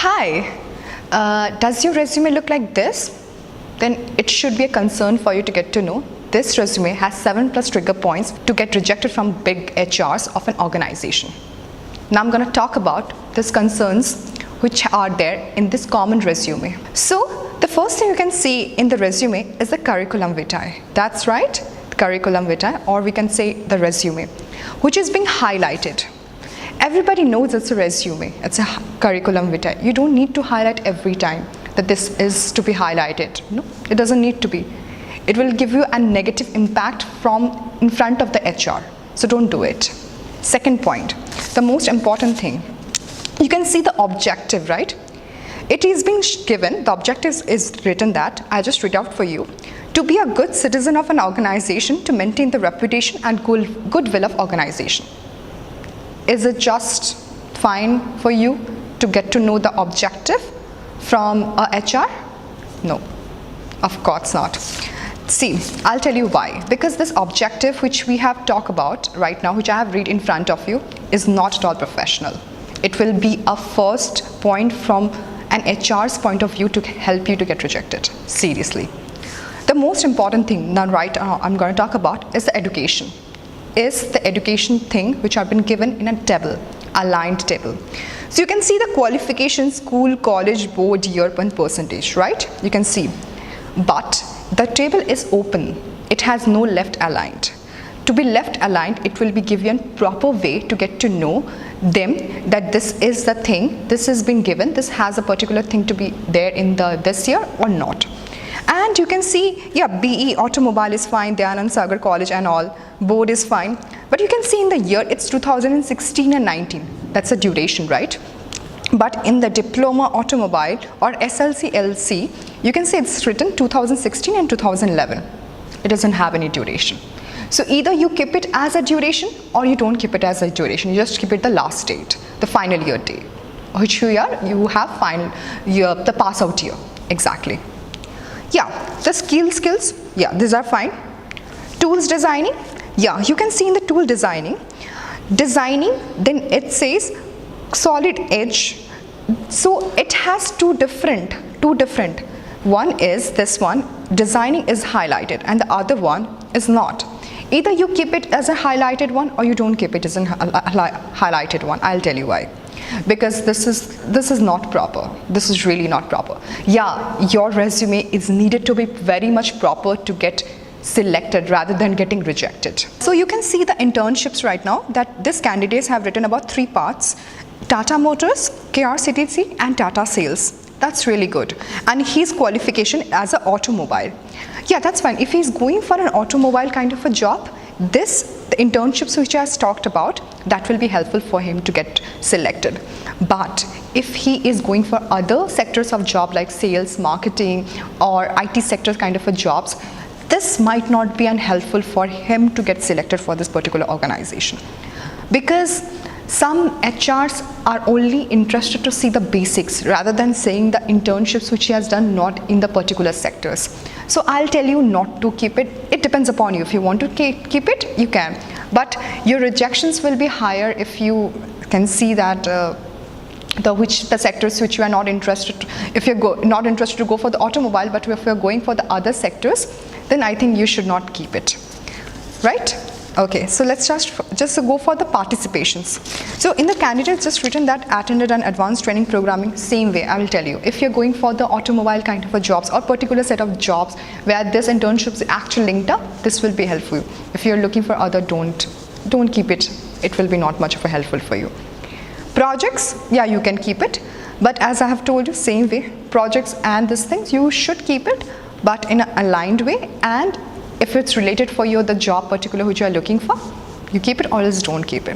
Hi, does your resume look like this? Then it should be a concern for you to get to know this resume has 7+ trigger points to get rejected from big HRs of an organization. Now I'm going to talk about these concerns which are there in this common resume. So the first thing you can see in the resume is the curriculum vitae. That's right, curriculum vitae, or we can say the resume, which is being highlighted. Everybody knows it's a resume, it's a curriculum vitae. You don't need to highlight every time that this is to be highlighted. No, it doesn't need to be. It will give you a negative impact from in front of the HR. So don't do it. Second point, the most important thing. You can see the objective, right? It is being given, the objective is written that, I'll just read out for you, to be a good citizen of an organization, to maintain the reputation and goodwill of organization. Is it just fine for you to get to know the objective from a HR? No, of course not. See, I'll tell you why. Because this objective which we have talked about right now, which I have read in front of you, is not at all professional. It will be a first point from an HR's point of view to help you to get rejected. Seriously. The most important thing now right now I'm going to talk about is the education. Is the education thing which have been given in a table, aligned table. So you can see the qualifications, school, college, board, year, and percentage, right? You can see. But the table is open. It has no left aligned. To be left aligned, it will be given proper way to get to know them that this is the thing, this has been given, this has a particular thing to be there in this year or not. And you can see, yeah, BE, automobile is fine, Dayanand Sagar College and all, board is fine. But you can see in the year, it's 2016 and 19. That's a duration, right? But in the diploma automobile or SLC-LC, you can see it's written 2016 and 2011. It doesn't have any duration. So either you keep it as a duration or you don't keep it as a duration. You just keep it the last date, the final year date, which year you have final year, the pass out year, exactly. Yeah, the skills, yeah, these are fine. Tools designing, yeah, you can see in the tool designing, then it says solid edge. So it has two different. One is this one, designing is highlighted and the other one is not. Either you keep it as a highlighted one or you don't keep it as a highlighted one. I'll tell you why. Because this is not proper. This is really not proper. Yeah, your resume is needed to be very much proper to get selected rather than getting rejected. So you can see the internships right now that these candidates have written about 3 parts: Tata Motors, KRCTC and Tata Sales. That's really good. And his qualification as an automobile. Yeah, that's fine. If he's going for an automobile kind of a job, the internships which I have talked about, that will be helpful for him to get selected. But if he is going for other sectors of job like sales, marketing or IT sector kind of a jobs, this might not be unhelpful for him to get selected for this particular organization. Because some HRs are only interested to see the basics rather than saying the internships which he has done not in the particular sectors. So I'll tell you not to keep it. It depends upon you. If you want to keep it, you can. But your rejections will be higher if you can see that the sectors which you are not interested, if you're not interested to go for the automobile, but if you're going for the other sectors, then I think you should not keep it, right? Okay, so let's just go for the participations. So in the candidate, just written that attended an advanced training programming. Same way, I will tell you, if you're going for the automobile kind of a jobs or particular set of jobs where this internships is actually linked up, this will be helpful. If you're looking for other, don't keep it. It will be not much of a helpful for you. Projects, yeah, you can keep it, but as I have told you, same way, projects and these things, you should keep it, but in an aligned way. And if it's related for you, the job particular which you are looking for, you keep it or else don't keep it.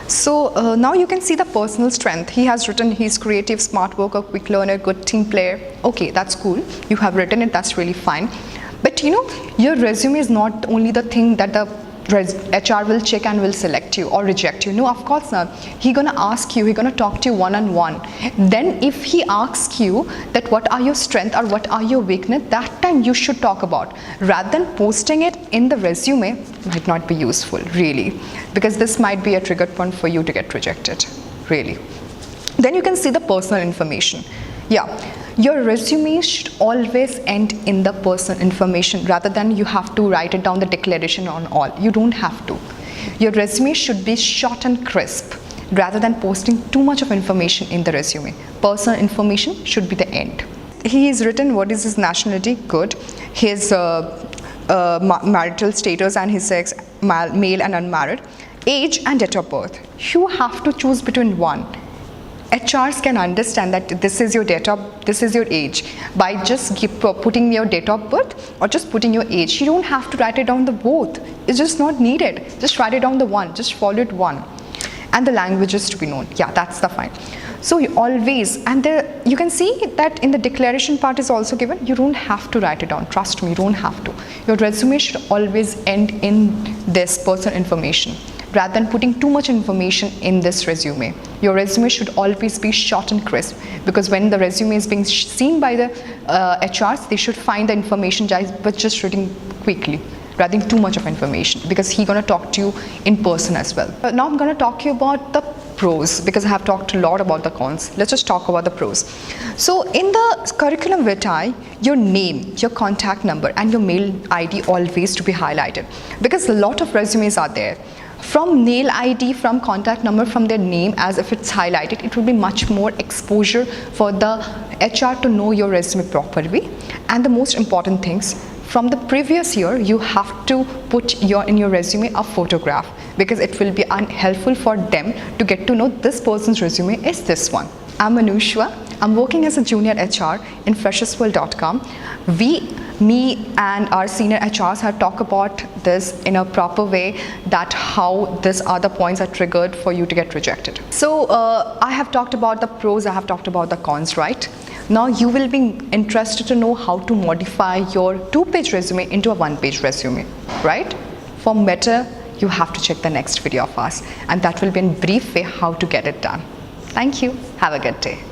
So now you can see the personal strength. He has written he's creative, smart worker, quick learner, good team player. Okay, that's cool. You have written it, that's really fine. But you know, your resume is not only the thing that the HR will check and will select you or reject you. No, of course not. He's gonna ask you, he's gonna talk to you one-on-one. Then if he asks you that what are your strengths or what are your weakness, that time you should talk about. Rather than posting it in the resume, might not be useful, really. Because this might be a trigger point for you to get rejected, really. Then you can see the personal information. Yeah, your resume should always end in the personal information rather than you have to write it down the declaration on all. You don't have to. Your resume should be short and crisp rather than posting too much of information in the resume. Personal information should be the end. He has written what is his nationality, good. His marital status and his sex, male and unmarried. Age and date of birth. You have to choose between one. HRs can understand that this is your this is your age by just putting your date of birth or just putting your age. You don't have to write it down the both. It's just not needed. Just write it down the one. Just follow it one. And the languages to be known. Yeah, that's the fine. So you always, and there you can see that in the declaration part is also given. You don't have to write it down. Trust me, you don't have to. Your resume should always end in this personal information, rather than putting too much information in this resume. Your resume should always be short and crisp, because when the resume is being seen by the HRs, they should find the information but just written quickly, rather than too much of information, because he's going to talk to you in person as well. Now I'm going to talk to you about the pros, because I have talked a lot about the cons. Let's just talk about the pros. So in the curriculum vitae, your name, your contact number and your mail ID always to be highlighted, because a lot of resumes are there. From mail ID, from contact number, from their name, as if it's highlighted, it will be much more exposure for the HR to know your resume properly. And the most important things, from the previous year, you have to put in your resume a photograph, because it will be helpful for them to get to know this person's resume is this one. I'm Anushwa. I'm working as a junior HR in freshersworld.com. Me and our senior HRs have talked about this in a proper way, that how these other points are triggered for you to get rejected. So I have talked about the pros, I have talked about the cons, right? Now you will be interested to know how to modify your 2-page resume into a 1-page resume, right? For better, you have to check the next video of us, and that will be in brief way how to get it done. Thank you. Have a good day.